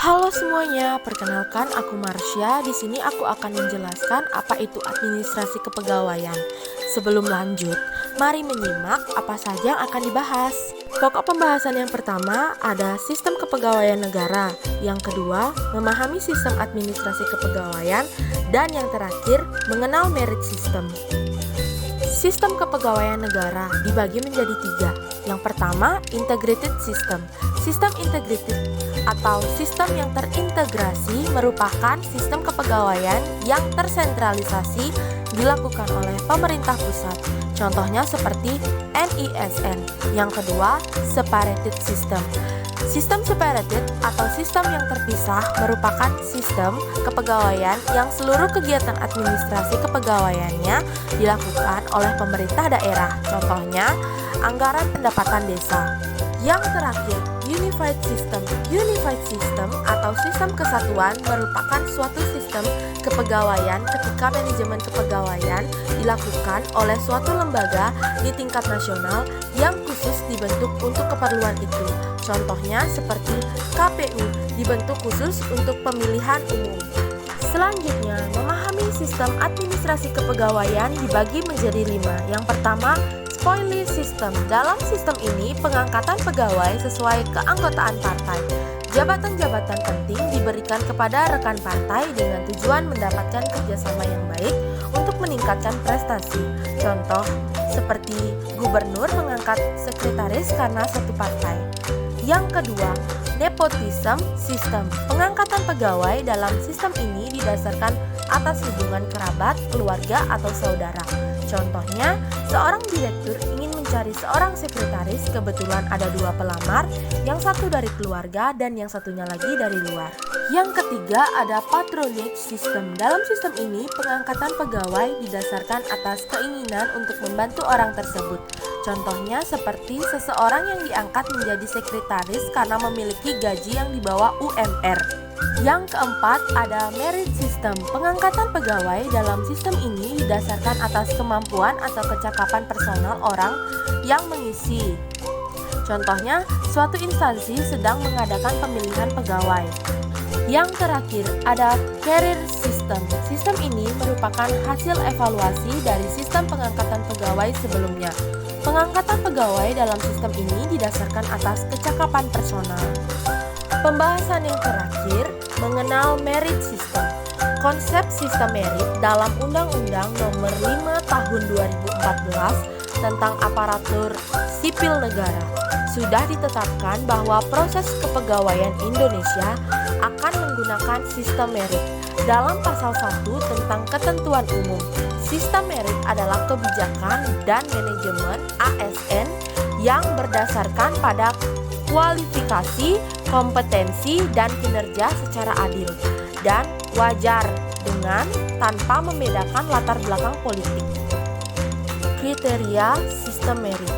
Halo semuanya, perkenalkan aku Marsha. Di sini aku akan menjelaskan apa itu administrasi kepegawaian. Sebelum lanjut, mari menyimak apa saja yang akan dibahas. Pokok pembahasan yang pertama ada sistem kepegawaian negara, yang kedua memahami sistem administrasi kepegawaian, dan yang terakhir mengenal merit system. Sistem kepegawaian negara dibagi menjadi tiga. Yang pertama, integrated system. Sistem integrated atau sistem yang terintegrasi merupakan sistem kepegawaian yang tersentralisasi dilakukan oleh pemerintah pusat. Contohnya seperti NISN. Yang kedua, separated system. Sistem separated atau sistem yang terpisah merupakan sistem kepegawaian yang seluruh kegiatan administrasi kepegawaiannya dilakukan oleh pemerintah daerah. Contohnya, anggaran pendapatan desa. Yang terakhir, unified system. Unified system atau sistem kesatuan merupakan suatu sistem kepegawaian ketika manajemen kepegawaian dilakukan oleh suatu lembaga di tingkat nasional yang khusus dibentuk untuk keperluan itu. Contohnya seperti KPU dibentuk khusus untuk pemilihan umum. Selanjutnya, memahami sistem administrasi kepegawaian dibagi menjadi 5. Yang pertama, spoiler system. Dalam sistem ini, pengangkatan pegawai sesuai keanggotaan partai. Jabatan-jabatan penting diberikan kepada rekan partai dengan tujuan mendapatkan kerjasama yang baik untuk meningkatkan prestasi. Contoh, seperti gubernur mengangkat sekretaris karena satu partai. Yang kedua, nepotism system. Pengangkatan pegawai dalam sistem ini didasarkan atas hubungan kerabat, keluarga, atau saudara. Contohnya, seorang direktur ingin mencari seorang sekretaris, kebetulan ada 2 pelamar, yang satu dari keluarga dan yang satunya lagi dari luar. Yang ketiga ada patronage system. Dalam sistem ini, pengangkatan pegawai didasarkan atas keinginan untuk membantu orang tersebut. Contohnya seperti seseorang yang diangkat menjadi sekretaris karena memiliki gaji yang di bawah UMR. Yang keempat ada merit system. Pengangkatan pegawai dalam sistem ini didasarkan atas kemampuan atau kecakapan personal orang yang mengisi. Contohnya, suatu instansi sedang mengadakan pemilihan pegawai. Yang terakhir ada career system. Sistem ini merupakan hasil evaluasi dari sistem pengangkatan pegawai sebelumnya. Pengangkatan pegawai dalam sistem ini didasarkan atas kecakapan personal. Pembahasan yang terakhir mengenal merit system. Konsep sistem merit dalam Undang-Undang Nomor 5 Tahun 2014 tentang aparatur sipil negara sudah ditetapkan bahwa proses kepegawaian Indonesia akan menggunakan sistem merit. Dalam pasal 1 tentang ketentuan umum, sistem merit adalah kebijakan dan manajemen ASN yang berdasarkan pada kualifikasi, kompetensi, dan kinerja secara adil dan wajar dengan tanpa membedakan latar belakang politik. Kriteria sistem merit.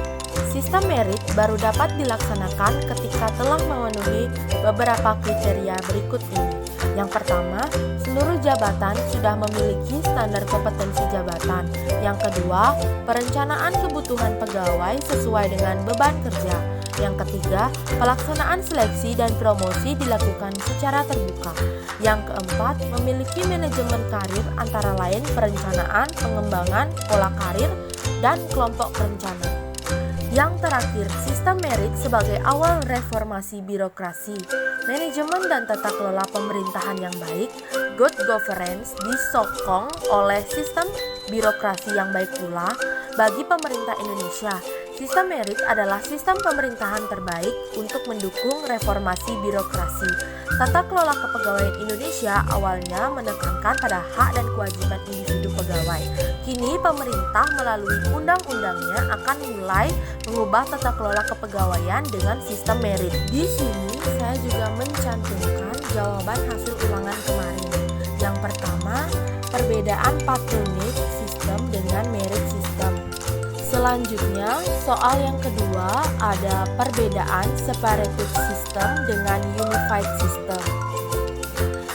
Sistem merit baru dapat dilaksanakan ketika telah memenuhi beberapa kriteria berikut ini. Yang pertama, seluruh jabatan sudah memiliki standar kompetensi jabatan. Yang kedua, perencanaan kebutuhan pegawai sesuai dengan beban kerja. Yang ketiga, pelaksanaan seleksi dan promosi dilakukan secara terbuka. Yang keempat, memiliki manajemen karir antara lain perencanaan, pengembangan, pola karir, dan kelompok perencana. Yang terakhir, sistem merit sebagai awal reformasi birokrasi, manajemen dan tata kelola pemerintahan yang baik, good governance disokong oleh sistem birokrasi yang baik pula bagi pemerintah Indonesia. Sistem merit adalah sistem pemerintahan terbaik untuk mendukung reformasi birokrasi. Tata kelola kepegawaian Indonesia awalnya menekankan pada hak dan kewajiban individu pegawai. Kini pemerintah melalui undang-undangnya akan mulai mengubah tata kelola kepegawaian dengan sistem merit. Di sini saya juga mencantumkan jawaban hasil ulangan kemarin. Yang pertama, perbedaan patronage system dengan merit system. Selanjutnya, soal yang kedua ada perbedaan separated system dengan unified system.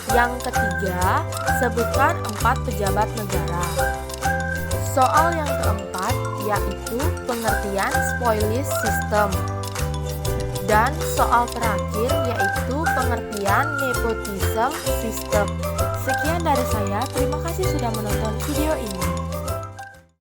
Yang ketiga, sebutkan 4 pejabat negara. Soal yang keempat yaitu pengertian spoilage system. Dan soal terakhir yaitu yaitu pengertian nepotism system. Sekian dari saya, terima kasih sudah menonton video ini.